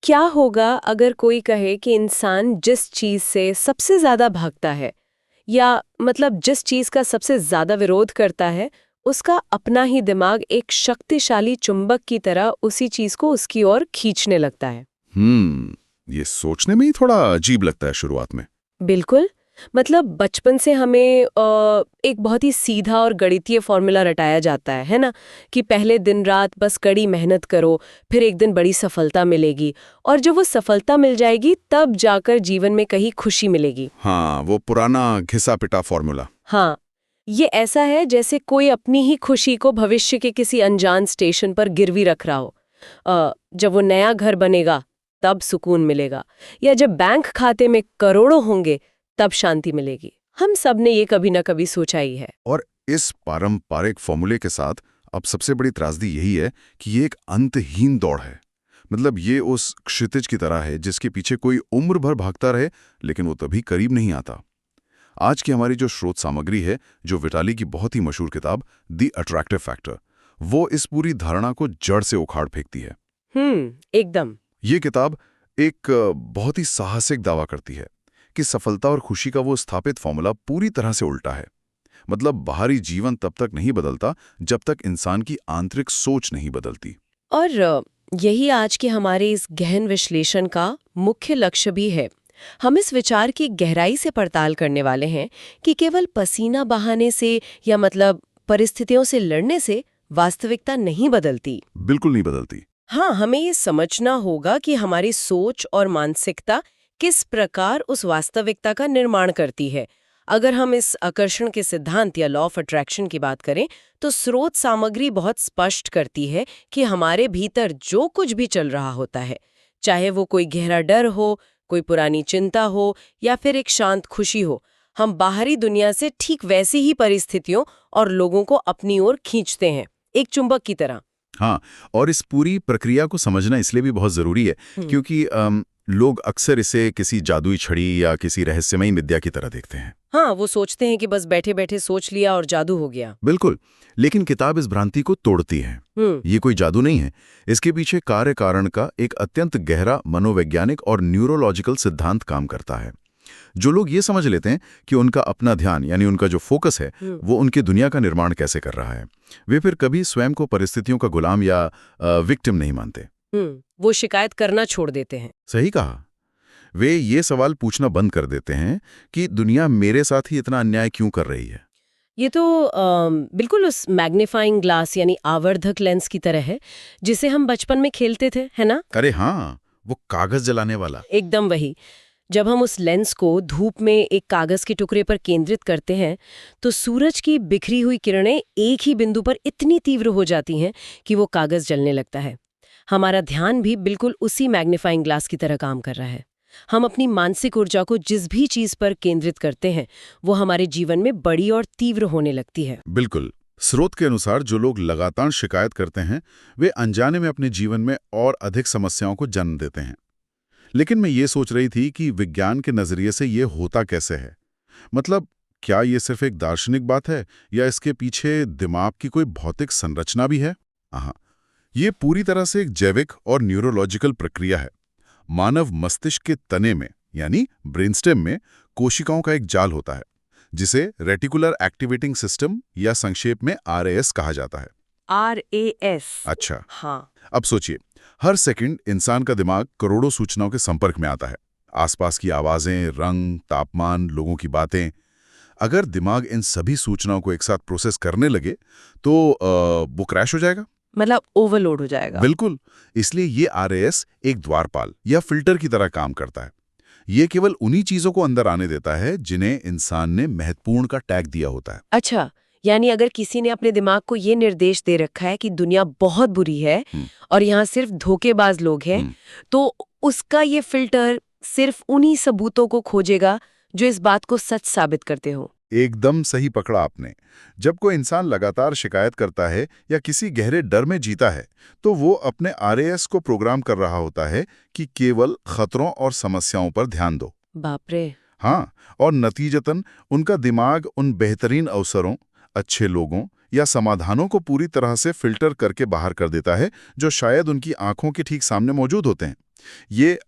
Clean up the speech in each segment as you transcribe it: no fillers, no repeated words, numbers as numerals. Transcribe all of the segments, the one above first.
क्या होगा अगर कोई कहे कि इंसान जिस चीज से सबसे ज्यादा भागता है या मतलब जिस चीज का सबसे ज्यादा विरोध करता है, उसका अपना ही दिमाग एक शक्तिशाली चुंबक की तरह उसी चीज को उसकी ओर खींचने लगता है। ये सोचने में ही थोड़ा अजीब लगता है शुरुआत में। बिल्कुल। मतलब बचपन से हमें एक बहुत ही सीधा और गणितीय फॉर्मूला रटाया जाता है ना, कि पहले दिन रात बस कड़ी मेहनत करो, फिर एक दिन बड़ी सफलता मिलेगी, और जब वो सफलता मिल जाएगी तब जाकर जीवन में कहीं खुशी मिलेगी। हाँ, वो पुराना घिसा पिटा फॉर्मूला। हाँ, ये ऐसा है जैसे कोई अपनी ही खुशी को भविष्य के किसी अनजान स्टेशन पर गिरवी रख रहा हो। जब वो नया घर बनेगा तब सुकून मिलेगा, या जब बैंक खाते में करोड़ों होंगे तब शांति मिलेगी। हम सब ने ये कभी ना कभी सोचा ही है। और इस पारंपरिक फॉर्मूले के साथ अब सबसे बड़ी त्रासदी यही है कि ये एक अंतहीन दौड़ है। मतलब ये उस क्षितिज की तरह है जिसके पीछे कोई उम्र भर भागता रहे, लेकिन वो तभी करीब नहीं आता। आज की हमारी जो स्रोत सामग्री है, जो विटाली की बहुत ही मशहूर किताब द अट्रैक्टिव फैक्टर, वो इस पूरी धारणा को जड़ से उखाड़ फेंकती है। एकदम। ये किताब एक बहुत ही साहसिक दावा करती है कि सफलता और खुशी का वो स्थापित फॉर्मूला पूरी तरह से उल्टा है। मतलब बाहरी जीवन तब तक नहीं बदलता जब तक इंसान की आंतरिक सोच नहीं बदलती। और यही आज के हमारे इस गहन विश्लेषण का मुख्य लक्ष्य भी है। हम इस विचार की गहराई से पड़ताल करने वाले हैं कि केवल पसीना बहाने से या मतलब परिस्थितियों से लड़ने से वास्तविकता नहीं बदलती। बिल्कुल नहीं बदलती। हाँ, हमें ये समझना होगा कि हमारी सोच और मानसिकता किस प्रकार उस वास्तविकता का निर्माण करती है। अगर हम इस आकर्षण के सिद्धांत या लॉ ऑफ अट्रैक्शन की बात करें, तो स्रोत सामग्री बहुत स्पष्ट करती है कि हमारे भीतर जो कुछ भी चल रहा होता है, चाहे वो कोई गहरा डर हो, कोई पुरानी चिंता हो या फिर एक शांत खुशी हो, हम बाहरी दुनिया से ठीक वैसी ही परिस्थितियों और लोगों को अपनी ओर खींचते हैं, एक चुंबक की तरह। हाँ, और इस पूरी प्रक्रिया को समझना इसलिए भी बहुत ज़रूरी है क्योंकि लोग अक्सर इसे किसी जादुई छड़ी या किसी रहस्यमयी विद्या की तरह देखते हैं। हाँ, वो सोचते हैं कि बस बैठे बैठे सोच लिया और जादू हो गया। बिल्कुल, लेकिन किताब इस भ्रांति को तोड़ती है। ये कोई जादू नहीं है। इसके पीछे कार्य कारण का एक अत्यंत गहरा मनोवैज्ञानिक और न्यूरोलॉजिकल सिद्धांत काम करता है। जो लोग ये समझ लेते हैं कि उनका अपना ध्यान यानी उनका जो फोकस है वो उनकी दुनिया का निर्माण कैसे कर रहा है, वे फिर कभी स्वयं को परिस्थितियों का गुलाम या विक्टिम नहीं मानते। वो शिकायत करना छोड़ देते हैं। सही कहा। वे ये सवाल पूछना बंद कर देते हैं कि दुनिया मेरे साथ ही इतना अन्याय क्यों कर रही है। ये तो बिल्कुल उस मैग्नीफाइंग ग्लास यानी आवर्धक लेंस की तरह है जिसे हम बचपन में खेलते थे, है ना? अरे हाँ, वो कागज जलाने वाला। एकदम वही। जब हम उस लेंस को धूप में एक कागज के टुकड़े पर केंद्रित करते हैं, तो सूरज की बिखरी हुई किरणें एक ही बिंदु पर इतनी तीव्र हो जाती हैं कि वो कागज जलने लगता है। हमारा ध्यान भी बिल्कुल उसी मैग्नीफाइंग ग्लास की तरह काम कर रहा है। हम अपनी मानसिक ऊर्जा को जिस भी चीज पर केंद्रित करते हैं, वो हमारे जीवन में बड़ी और तीव्र होने लगती है। बिल्कुल। स्रोत के अनुसार जो लोग लगातार शिकायत करते हैं, वे अनजाने में अपने जीवन में और अधिक समस्याओं को जन्म देते हैं। लेकिन मैं ये सोच रही थी कि विज्ञान के नजरिए से ये होता कैसे है। मतलब क्या ये सिर्फ एक दार्शनिक बात है या इसके पीछे दिमाग की कोई भौतिक संरचना भी है? हाँ, ये पूरी तरह से एक जैविक और न्यूरोलॉजिकल प्रक्रिया है। मानव मस्तिष्क के तने में यानी ब्रेनस्टेम में कोशिकाओं का एक जाल होता है जिसे रेटिकुलर एक्टिवेटिंग सिस्टम या संक्षेप में RAS कहा जाता है। RAS? अच्छा, हाँ। अब सोचिए, हर सेकंड इंसान का दिमाग करोड़ों सूचनाओं के संपर्क में आता है। आसपास की आवाजें, रंग, तापमान, लोगों की बातें। अगर दिमाग इन सभी सूचनाओं को एक साथ प्रोसेस करने लगे तो वो क्रैश हो जाएगा। मतलब ओवरलोड हो जाएगा। बिल्कुल। इसलिए ये RAS एक द्वारपाल या फिल्टर की तरह काम करता है। ये केवल उन्हीं चीजों को अंदर आने देता है जिन्हें इंसान ने महत्वपूर्ण का टैग दिया होता है। अच्छा, यानी अगर किसी ने अपने दिमाग को ये निर्देश दे रखा है कि दुनिया बहुत बुरी है और यहाँ सिर्फ धोखेबाज लोग हैं, तो उसका ये फिल्टर सिर्फ उन्हीं सबूतों को खोजेगा जो इस बात को सच साबित करते हो। एकदम सही पकड़ा आपने। जब कोई इंसान लगातार शिकायत करता है या किसी गहरे डर में जीता है, तो वो अपने RAS को प्रोग्राम कर रहा होता है कि केवल खतरों और समस्याओं पर ध्यान दो। बाप रे। हाँ, और नतीजतन उनका दिमाग उन बेहतरीन अवसरों, अच्छे लोगों या समाधानों को पूरी तरह से फिल्टर करके बाहर कर देता है, जो शायद उनकी आंखों के ठीक सामने मौजूद होते हैं। ये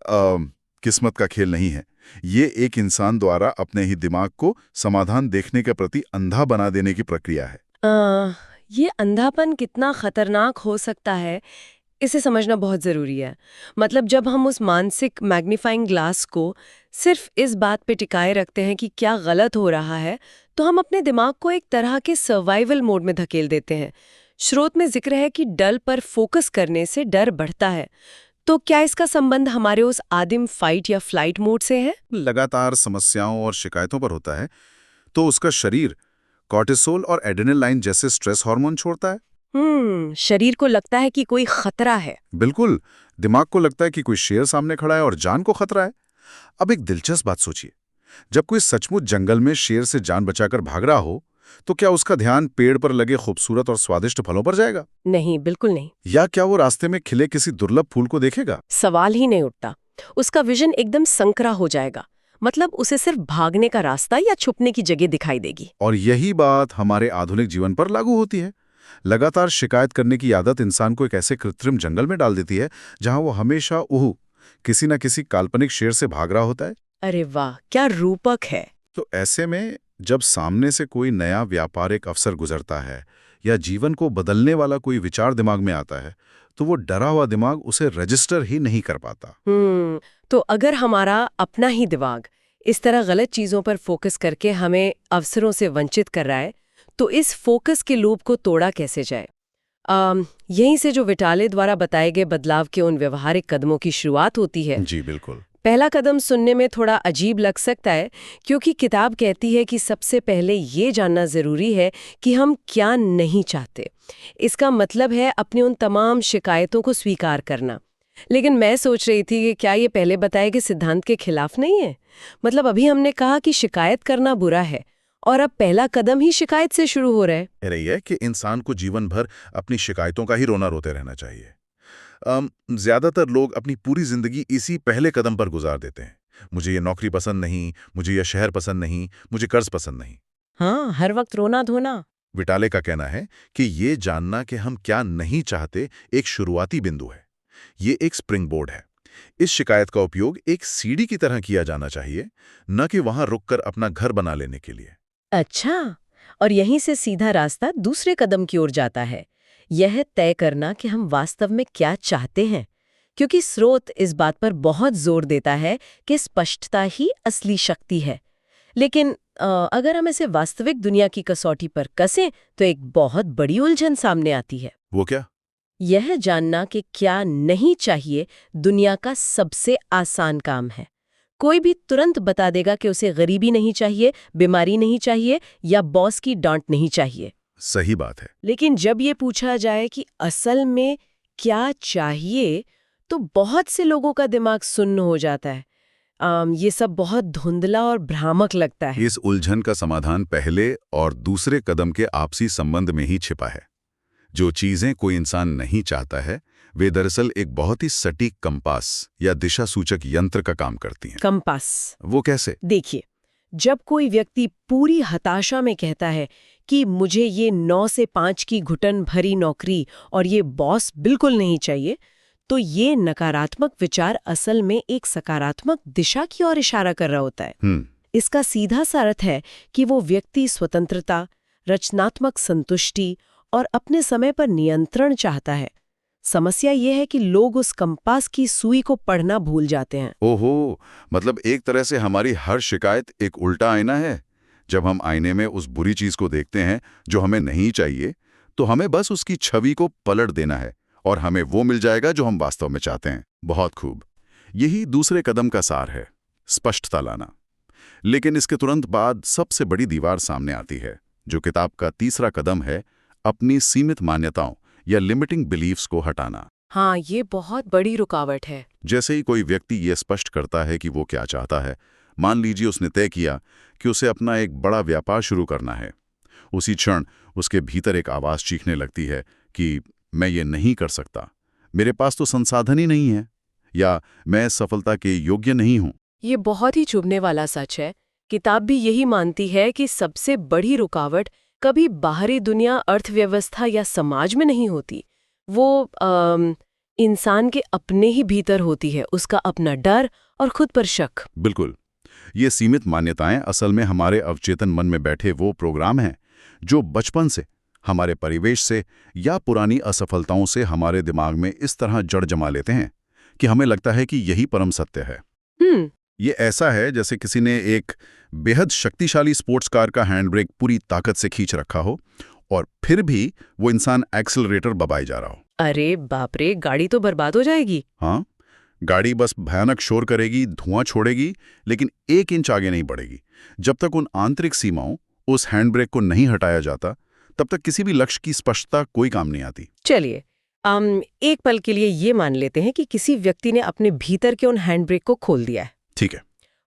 किस्मत का खेल नहीं है, ये एक इंसान द्वारा अपने ही दिमाग को समाधान देखने के प्रति अंधा बना देने की प्रक्रिया है। ये अंधापन कितना खतरनाक हो सकता है, इसे समझना बहुत ज़रूरी है। मतलब जब हम उस मानसिक मैग्नीफाइंग ग्लास को सिर्फ इस बात पे टिकाए रखते हैं कि क्या गलत हो रहा है, तो हम अपने दिमाग को एक तरह के सर्वाइवल मोड में धकेल देते हैं। स्रोत में जिक्र है कि डल पर फोकस करने से डर बढ़ता है। तो क्या इसका संबंध हमारे उस आदिम फाइट या फ्लाइट मोड से है? लगातार समस्याओं और शिकायतों पर होता है तो उसका शरीर कॉर्टिसोल और एड्रेनालाइन जैसे स्ट्रेस हार्मोन छोड़ता है। शरीर को लगता है कि कोई खतरा है। बिल्कुल, दिमाग को लगता है कि कोई शेर सामने खड़ा है और जान को खतरा है। अब एक दिलचस्प बात सोचिए, जब कोई सचमुच जंगल में शेर से जान बचाकर भाग रहा हो, तो क्या उसका ध्यान पेड़ पर लगे खूबसूरत और स्वादिष्ट फलों पर जाएगा? नहीं, बिल्कुल नहीं। या क्या वो रास्ते में खिले किसी दुर्लभ फूल को देखेगा? सवाल ही नहीं उठता। उसका विजन एकदम संकरा हो जाएगा। मतलब उसे सिर्फ भागने का रास्ता या छुपने की जगह दिखाई देगी। और यही बात हमारे आधुनिक जीवन पर लागू होती है। लगातार शिकायत करने की आदत इंसान को एक ऐसे कृत्रिम जंगल में डाल देती है जहां वो हमेशा किसी न किसी काल्पनिक शेर से भाग रहा होता है। अरे वाह, क्या रूपक है। तो ऐसे में जब सामने से कोई नया व्यापारिक अवसर गुजरता है या जीवन को बदलने वाला कोई विचार दिमाग में आता है, तो वो डरा हुआ दिमाग उसे रजिस्टर ही नहीं कर पाता। तो अगर हमारा अपना ही दिमाग इस तरह गलत चीजों पर फोकस करके हमें अवसरों से वंचित कर रहा है, तो इस फोकस के लूप को तोड़ा कैसे जाए? यहीं से जो विटाले द्वारा बताए गए बदलाव के उन व्यवहारिक कदमों की शुरुआत होती है। जी बिल्कुल। पहला कदम सुनने में थोड़ा अजीब लग सकता है, क्योंकि किताब कहती है कि सबसे पहले ये जानना जरूरी है कि हम क्या नहीं चाहते। इसका मतलब है अपनी उन तमाम शिकायतों को स्वीकार करना। लेकिन मैं सोच रही थी कि क्या ये पहले बताए गए सिद्धांत के खिलाफ नहीं है? मतलब अभी हमने कहा कि शिकायत करना बुरा है, और अब पहला कदम ही शिकायत से शुरू हो रहा है। कह रही है कि इंसान को जीवन भर अपनी शिकायतों का ही रोना रोते रहना चाहिए। ज्यादातर लोग अपनी पूरी जिंदगी इसी पहले कदम पर गुजार देते हैं। मुझे ये नौकरी पसंद नहीं, मुझे ये शहर पसंद नहीं, मुझे कर्ज पसंद नहीं। हाँ, हर वक्त रोना धोना। विटाले का कहना है कि ये जानना कि हम क्या नहीं चाहते एक शुरुआती बिंदु है। ये एक स्प्रिंग बोर्ड है। इस शिकायत का उपयोग एक सीढ़ी की तरह किया जाना चाहिए, न कि वहां रुककर अपना घर बना लेने के लिए। अच्छा, और यहीं से सीधा रास्ता दूसरे कदम की ओर जाता है। यह है तय करना कि हम वास्तव में क्या चाहते हैं, क्योंकि स्रोत इस बात पर बहुत जोर देता है कि स्पष्टता ही असली शक्ति है। लेकिन अगर हम इसे वास्तविक दुनिया की कसौटी पर कसें, तो एक बहुत बड़ी उलझन सामने आती है। वो क्या? यह जानना कि क्या नहीं चाहिए दुनिया का सबसे आसान काम है। कोई भी तुरंत बता देगा कि उसे गरीबी नहीं चाहिए, बीमारी नहीं चाहिए या बॉस की डांट नहीं चाहिए। सही बात है। लेकिन जब ये पूछा जाए कि असल में क्या चाहिए, तो बहुत से लोगों का दिमाग सुन्न हो जाता है। ये सब बहुत धुंधला और भ्रामक लगता है। इस उलझन का समाधान पहले और दूसरे कदम के आपसी संबंध में ही छिपा है। जो चीजें कोई इंसान नहीं चाहता है, वे दरअसल एक बहुत ही सटीक कंपास या दिशा सूचक यंत्र का काम करती हैं। कंपास? वो कैसे? देखिए, जब कोई व्यक्ति पूरी हताशा में कहता है कि मुझे ये 9 से 5 की घुटन भरी नौकरी और ये बॉस बिल्कुल नहीं चाहिए, तो ये नकारात्मक विचार असल में एक सकारात्मक दिशा की ओर इशारा कर रहा होता है। इसका सीधा सा अर्थ है कि वो व्यक्ति स्वतंत्रता, रचनात्मक संतुष्टि और अपने समय पर नियंत्रण चाहता है। समस्या ये है कि लोग उस कंपास की सुई को पढ़ना भूल जाते हैं। ओहो, मतलब एक तरह से हमारी हर शिकायत एक उल्टा आईना है। जब हम आईने में उस बुरी चीज को देखते हैं जो हमें नहीं चाहिए, तो हमें बस उसकी छवि को पलट देना है और हमें वो मिल जाएगा जो हम वास्तव में चाहते हैं। बहुत खूब। यही दूसरे कदम का सार है, स्पष्टता लाना। लेकिन इसके तुरंत बाद सबसे बड़ी दीवार सामने आती है, जो किताब का तीसरा कदम है, अपनी सीमित मान्यताओं या लिमिटिंग बिलीफ्स को हटाना। हाँ, ये बहुत बड़ी रुकावट है। जैसे ही कोई व्यक्ति ये स्पष्ट करता है कि वो क्या चाहता है, मान लीजिए उसने तय किया कि उसे अपना एक बड़ा व्यापार शुरू करना है, उसी क्षण उसके भीतर एक आवाज़ चीखने लगती है कि मैं ये नहीं कर सकता, मेरे पास तो संसाधन ही नहीं है, या मैं सफलता के योग्य नहीं हूँ। ये बहुत ही चुभने वाला सच है। किताब भी यही मानती है कि सबसे बड़ी रुकावट कभी बाहरी दुनिया, अर्थव्यवस्था या समाज में नहीं होती। वो इंसान के अपने ही भीतर होती है, उसका अपना डर और खुद पर शक। बिल्कुल। ये सीमित मान्यताएं असल में हमारे अवचेतन मन में बैठे वो प्रोग्राम हैं जो बचपन से, हमारे परिवेश से या पुरानी असफलताओं से हमारे दिमाग में इस तरह जड़ जमा लेते हैं कि हमें लगता है कि यही परम सत्य है। ये ऐसा है जैसे किसी ने एक बेहद शक्तिशाली स्पोर्ट्स कार का हैंड ब्रेक पूरी ताकत से खींच रखा हो और फिर भी वो इंसान एक्सेलरेटर दबाए जा रहा हो। अरे बाप रे, गाड़ी तो बर्बाद हो जाएगी। हाँ, गाड़ी बस भयानक शोर करेगी, धुआं छोड़ेगी, लेकिन 1 इंच आगे नहीं बढ़ेगी। जब तक उन आंतरिक सीमाओं, उस हैंड ब्रेक को नहीं हटाया जाता, तब तक किसी भी लक्ष्य की स्पष्टता कोई काम नहीं आती। चलिए, एक पल के लिए ये मान लेते हैं कि किसी व्यक्ति ने अपने भीतर के उन हैंड ब्रेक को खोल दिया है। ठीक है।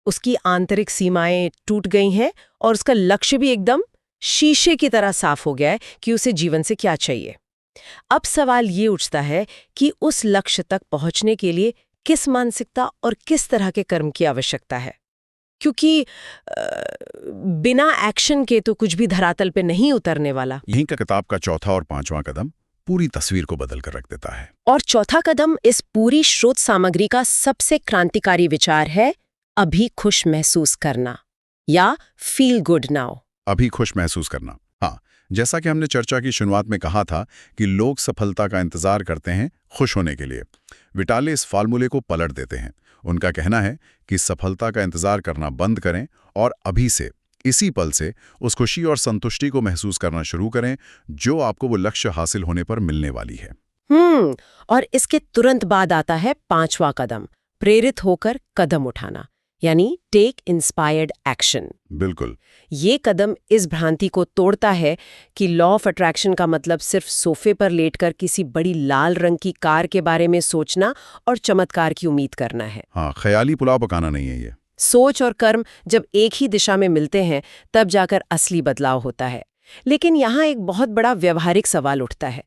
उसकी आंतरिक सीमाएं टूट गई हैं और उसका लक्ष्य भी एकदम शीशे की तरह साफ हो गया है कि उसे जीवन से क्या चाहिए। अब सवाल ये उठता है कि उस लक्ष्य तक पहुंचने के लिए किस मानसिकता और किस तरह के कर्म की आवश्यकता है, क्योंकि बिना एक्शन के तो कुछ भी धरातल पे नहीं उतरने वाला। यहीं का किताब का चौथा और 5वां कदम पूरी तस्वीर को बदल कर रख देता है। और चौथा कदम इस पूरी स्रोत सामग्री का सबसे क्रांतिकारी विचार है, अभी खुश महसूस करना या फील गुड नाउ। अभी खुश महसूस करना। हाँ, जैसा कि हमने चर्चा की शुरुआत में कहा था कि लोग सफलता का इंतजार करते हैं खुश होने के लिए। विटाले इस फार्मूले को पलट देते हैं। उनका कहना है कि सफलता का इंतजार करना बंद करें और अभी से, इसी पल से उस खुशी और संतुष्टि को महसूस करना शुरू करें जो आपको वो लक्ष्य हासिल होने पर मिलने वाली है। और इसके तुरंत बाद आता है 5वां कदम, प्रेरित होकर कदम उठाना, यानी टेक इंस्पायर्ड एक्शन। बिल्कुल। ये कदम इस भ्रांति को तोड़ता है कि लॉ ऑफ अट्रैक्शन का मतलब सिर्फ सोफे पर लेटकर किसी बड़ी लाल रंग की कार के बारे में सोचना और चमत्कार की उम्मीद करना है। हाँ, ख्याली पुलाव पकाना नहीं है ये। सोच और कर्म जब एक ही दिशा में मिलते हैं तब जाकर असली बदलाव होता है। लेकिन यहाँ एक बहुत बड़ा व्यवहारिक सवाल उठता है।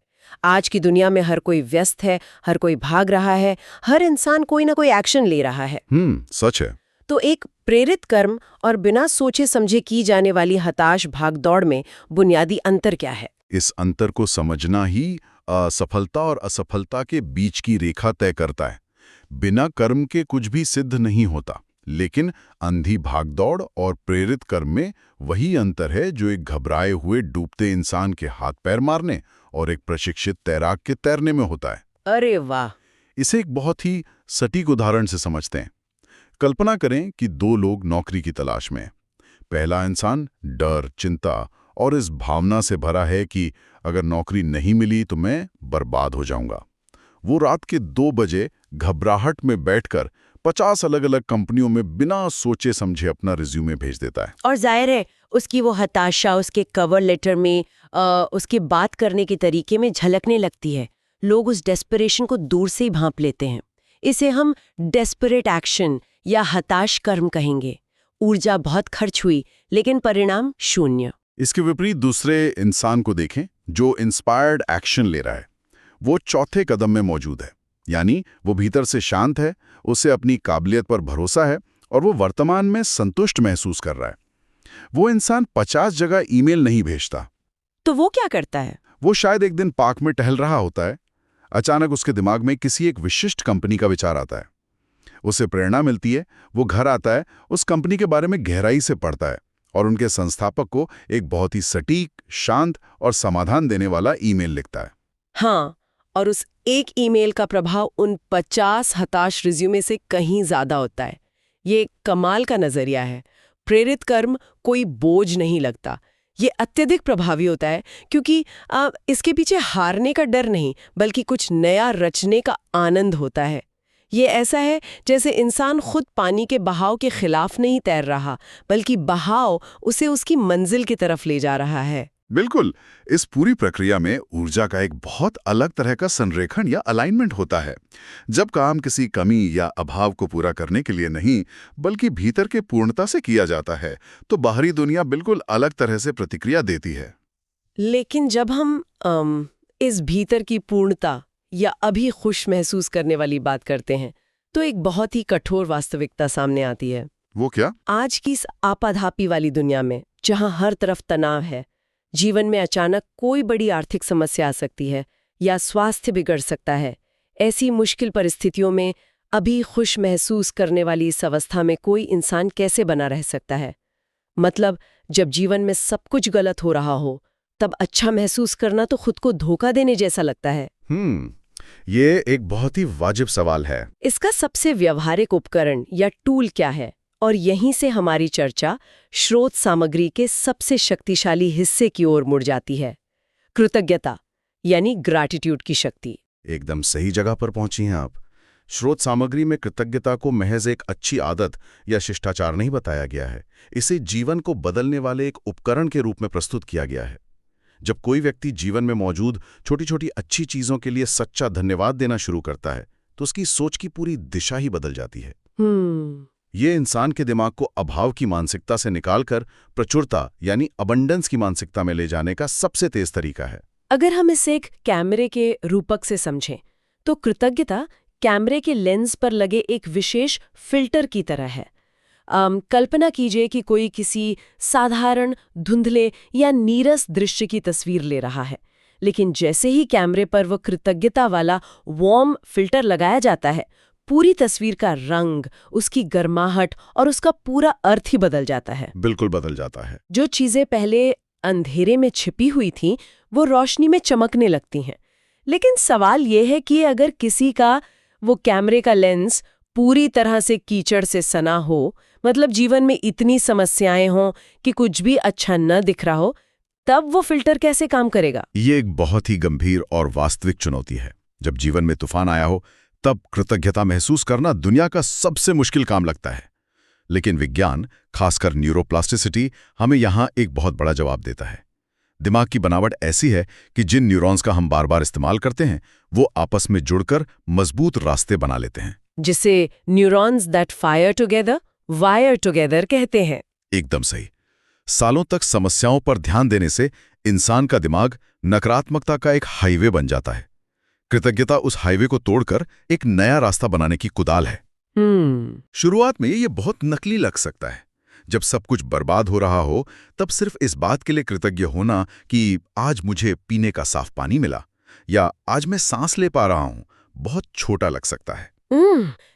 आज की दुनिया में हर कोई व्यस्त है, हर कोई भाग रहा है, हर इंसान कोई ना कोई एक्शन ले रहा है। सच है। तो एक प्रेरित कर्म और बिना सोचे समझे की जाने वाली हताश भागदौड़ में बुनियादी अंतर क्या है? इस अंतर को समझना ही सफलता और असफलता के बीच की रेखा तय करता है। बिना कर्म के कुछ भी सिद्ध नहीं होता, लेकिन अंधी भागदौड़ और प्रेरित कर्म में वही अंतर है जो एक घबराए हुए डूबते इंसान के हाथ पैर मारने और एक प्रशिक्षित तैराक के तैरने में होता है। अरे वाह! इसे एक बहुत ही सटीक उदाहरण से समझते हैं। कल्पना करें कि 2 लोग नौकरी की तलाश में। पहला इंसान डर, चिंता और इस भावना से भरा है कि अगर नौकरी नहीं मिली तो मैं बर्बाद हो जाऊंगा। वो रात के 2 बजे घबराहट में बैठकर 50 अलग-अलग कंपनियों में बिना सोचे समझे अपना रिज्यूमे भेज देता है। और जाहिर है उसकी वो हताशा उसके कवर लेटर में, उसके बात करने के तरीके में झलकने लगती है। लोग उस डेस्परेशन को दूर से ही भांप लेते हैं। इसे हम डेस्परेट एक्शन या हताश कर्म कहेंगे। ऊर्जा बहुत खर्च हुई लेकिन परिणाम शून्य। इसके विपरीत दूसरे इंसान को देखें जो इंस्पायर्ड एक्शन ले रहा है। वो चौथे कदम में मौजूद है, यानी वो भीतर से शांत है, उसे अपनी काबिलियत पर भरोसा है और वो वर्तमान में संतुष्ट महसूस कर रहा है। वो इंसान 50 जगह ईमेल नहीं भेजता। तो वो क्या करता है? वो शायद एक दिन पार्क में टहल रहा होता है। अचानक उसके दिमाग में किसी एक विशिष्ट कंपनी का विचार आता है। उसे प्रेरणा मिलती है, वो घर आता है, उस कंपनी के बारे में गहराई से पढ़ता है और उनके संस्थापक को एक बहुत ही सटीक, शांत और समाधान देने वाला ईमेल लिखता है। हाँ, और उस एक ईमेल का प्रभाव उन 50 हताश रिज्यूमे से कहीं ज्यादा होता है। ये कमाल का नजरिया है। प्रेरित कर्म कोई बोझ नहीं लगता, ये अत्यधिक प्रभावी होता है क्योंकि इसके पीछे हारने का डर नहीं बल्कि कुछ नया रचने का आनंद होता है। ये ऐसा है जैसे इंसान खुद पानी के बहाव के खिलाफ नहीं तैर रहा बल्कि बहाव उसे उसकी मंजिल की तरफ ले जा रहा है। बिल्कुल। इस पूरी प्रक्रिया में ऊर्जा का एक बहुत अलग तरह का संरेखण या अलाइनमेंट होता है। जब काम किसी कमी या अभाव को पूरा करने के लिए नहीं बल्कि भीतर के पूर्णता से किया जाता है तो बाहरी दुनिया बिल्कुल अलग तरह से प्रतिक्रिया देती है। लेकिन जब हम इस भीतर की पूर्णता या अभी खुश महसूस करने वाली बात करते हैं तो एक बहुत ही कठोर वास्तविकता सामने आती है। वो क्या? आज की इस आपाधापी वाली दुनिया में जहां हर तरफ तनाव है, जीवन में अचानक कोई बड़ी आर्थिक समस्या आ सकती है या स्वास्थ्य बिगड़ सकता है। ऐसी मुश्किल परिस्थितियों में अभी खुश महसूस करने वाली इस अवस्था में कोई इंसान कैसे बना रह सकता है? मतलब जब जीवन में सब कुछ गलत हो रहा हो, तब अच्छा महसूस करना तो खुद को धोखा देने जैसा लगता है। ये एक बहुत ही वाजिब सवाल है। इसका सबसे व्यवहारिक उपकरण या टूल क्या है? और यहीं से हमारी चर्चा स्रोत सामग्री के सबसे शक्तिशाली हिस्से की ओर मुड़ जाती है, कृतज्ञता यानी ग्रैटिट्यूड की शक्ति। एकदम सही जगह पर पहुंची हैं आप। स्रोत सामग्री में कृतज्ञता को महज एक अच्छी आदत या शिष्टाचार नहीं बताया गया है, इसे जीवन को बदलने वाले एक उपकरण के रूप में प्रस्तुत किया गया है। जब कोई व्यक्ति जीवन में मौजूद छोटी छोटी अच्छी चीजों के लिए सच्चा धन्यवाद देना शुरू करता है तो उसकी सोच की पूरी दिशा ही बदल जाती है। ये इंसान के दिमाग को अभाव की मानसिकता से निकालकर प्रचुरता यानी अबंडेंस की मानसिकता में ले जाने का सबसे तेज तरीका है। अगर हम इसे एक कैमरे के रूपक से समझें तो कृतज्ञता कैमरे के लेंस पर लगे एक विशेष फिल्टर की तरह है। कल्पना कीजिए कि कोई किसी साधारण धुंधले या नीरस दृश्य की तस्वीर ले रहा है, लेकिन जैसे ही कैमरे पर वो कृतज्ञता वाला वार्म फिल्टर लगाया जाता है, पूरी तस्वीर का रंग, उसकी गर्माहट और उसका पूरा अर्थ ही बदल जाता है। बिल्कुल बदल जाता है। जो चीजें पहले अंधेरे में छिपी हुई थीं, वो रोशनी में चमकने लगती हैं। लेकिन सवाल ये है कि अगर किसी का वो कैमरे का लेंस पूरी तरह से कीचड़ से सना हो, मतलब जीवन में इतनी समस्याएं हों कि कुछ भी अच्छा न दिख रहा हो, तब वो फिल्टर कैसे काम करेगा? ये एक बहुत ही गंभीर और वास्तविक चुनौती है। जब जीवन में तूफान आया हो तब कृतज्ञता महसूस करना दुनिया का सबसे मुश्किल काम लगता है। लेकिन विज्ञान, खासकर न्यूरोप्लास्टिसिटी, हमें यहाँ एक बहुत बड़ा जवाब देता है। दिमाग की बनावट ऐसी है कि जिन न्यूरॉन्स का हम बार बार इस्तेमाल करते हैं वो आपस में जुड़कर मजबूत रास्ते बना लेते हैं, जिसे neurons that fire together wire together कहते हैं। एकदम सही। सालों तक समस्याओं पर ध्यान देने से इंसान का दिमाग नकारात्मकता का एक हाईवे बन जाता है। कृतज्ञता उस हाईवे को तोड़कर एक नया रास्ता बनाने की कुदाल है। शुरुआत में ये बहुत नकली लग सकता है। जब सब कुछ बर्बाद हो रहा हो तब सिर्फ इस बात के लिए कृतज्ञ होना कि आज मुझे पीने का साफ पानी मिला या आज मैं सांस ले पा रहा हूं, बहुत छोटा लग सकता है।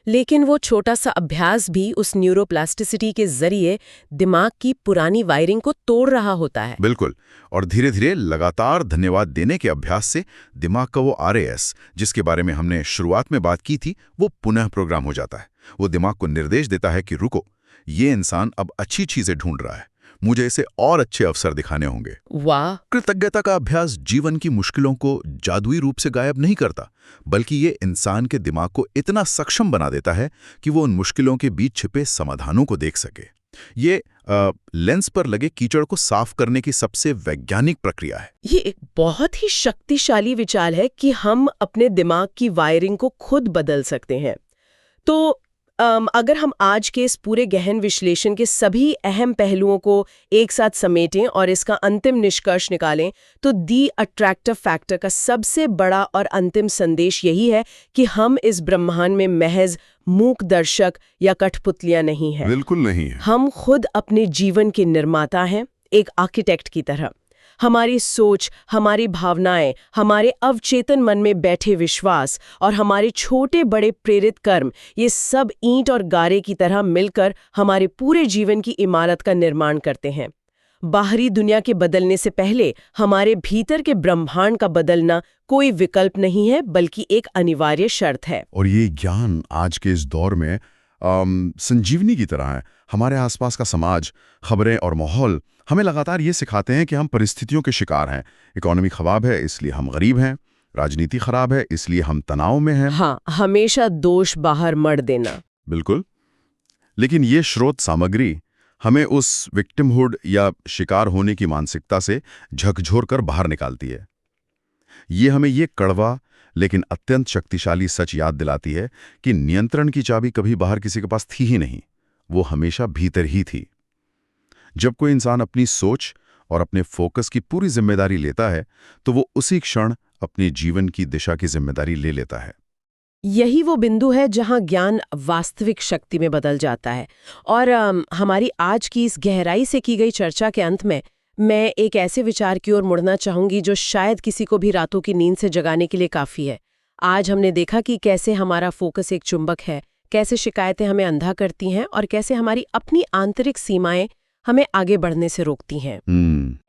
लेकिन वो छोटा सा अभ्यास भी उस न्यूरोप्लास्टिसिटी के जरिए दिमाग की पुरानी वायरिंग को तोड़ रहा होता है। बिल्कुल। और धीरे धीरे लगातार धन्यवाद देने के अभ्यास से दिमाग का वो RAS, जिसके बारे में हमने शुरुआत में बात की थी, वो पुनः प्रोग्राम हो जाता है। वो दिमाग को निर्देश देता है कि रुको, ये इंसान अब अच्छी चीजें ढूंढ रहा है, मुझे इसे और अच्छे अवसर दिखाने होंगे। वाह! कृतज्ञता का अभ्यास जीवन की मुश्किलों को जादुई रूप से गायब नहीं करता, बल्कि ये इंसान के दिमाग को इतना सक्षम बना देता है कि वो उन मुश्किलों के बीच छिपे समाधानों को देख सके। ये लेंस पर लगे कीचड़ को साफ करने की सबसे वैज्ञानिक प्रक्रिया है। ये एक बहुत ही शक्तिशाली विचार है कि हम अपने दिमाग की वायरिंग को खुद बदल सकते हैं। तो अगर हम आज के इस पूरे गहन विश्लेषण के सभी अहम पहलुओं को एक साथ समेटें और इसका अंतिम निष्कर्ष निकालें, तो दी अट्रैक्टिव फैक्टर का सबसे बड़ा और अंतिम संदेश यही है कि हम इस ब्रह्मांड में महज मूक दर्शक या कठपुतलियां नहीं हैं। बिल्कुल नहीं है। हम खुद अपने जीवन के निर्माता हैं, एक आर्किटेक्ट की तरह। हमारी सोच, हमारी भावनाएं, हमारे अवचेतन मन में बैठे विश्वास और हमारे छोटे बड़े प्रेरित कर्म, ये सब ईंट और गारे की तरह मिलकर हमारे पूरे जीवन की इमारत का निर्माण करते हैं। बाहरी दुनिया के बदलने से पहले हमारे भीतर के ब्रह्मांड का बदलना कोई विकल्प नहीं है, बल्कि एक अनिवार्य शर्त है। और ये ज्ञान आज के इस दौर में संजीवनी की तरह है। हमारे आसपास का समाज, खबरें और माहौल हमें लगातार ये सिखाते हैं कि हम परिस्थितियों के शिकार हैं। इकोनॉमी खराब है इसलिए हम गरीब हैं, राजनीति खराब है इसलिए हम तनाव में हैं। हाँ, हमेशा दोष बाहर मढ़ देना। बिल्कुल। लेकिन ये स्रोत सामग्री हमें उस विक्टिमहुड या शिकार होने की मानसिकता से झकझोर कर बाहर निकालती है। ये हमें ये कड़वा लेकिन अत्यंत शक्तिशाली सच याद दिलाती है कि नियंत्रण की चाबी कभी बाहर किसी के पास थी ही नहीं, वो हमेशा भीतर ही थी। जब कोई इंसान अपनी सोच और अपने फोकस की पूरी जिम्मेदारी लेता है तो वो उसी क्षण अपने जीवन की दिशा की जिम्मेदारी ले लेता है। यही वो बिंदु है जहां ज्ञान वास्तविक शक्ति में बदल जाता है। और हमारी आज की इस गहराई से की गई चर्चा के अंत में मैं एक ऐसे विचार की ओर मुड़ना चाहूंगी जो शायद किसी को भी रातों की नींद से जगाने के लिए काफी है। आज हमने देखा कि कैसे हमारा फोकस एक चुंबक है, कैसे शिकायतें हमें अंधा करती हैं और कैसे हमारी अपनी आंतरिक सीमाएं हमें आगे बढ़ने से रोकती हैं।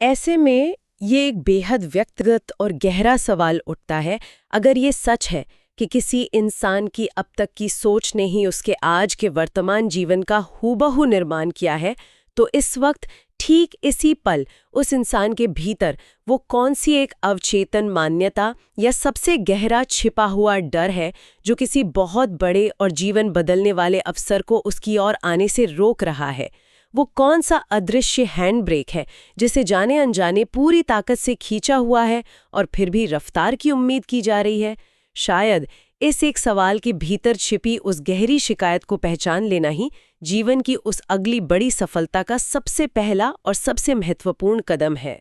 ऐसे में ये एक बेहद व्यक्तिगत और गहरा सवाल उठता है, अगर ये सच है कि किसी इंसान की अब तक की सोच ने ही उसके आज के वर्तमान जीवन का हूबहू निर्माण किया है, तो इस वक्त ठीक इसी पल उस इंसान के भीतर वो कौन सी एक अवचेतन मान्यता या सबसे गहरा छिपा हुआ डर है जो किसी बहुत बड़े और जीवन बदलने वाले अवसर को उसकी ओर आने से रोक रहा है? वो कौन सा अदृश्य हैंड ब्रेक है जिसे जाने अनजाने पूरी ताकत से खींचा हुआ है और फिर भी रफ्तार की उम्मीद की जा रही है? शायद इस एक सवाल के भीतर छिपी उस गहरी शिकायत को पहचान लेना ही जीवन की उस अगली बड़ी सफलता का सबसे पहला और सबसे महत्वपूर्ण कदम है।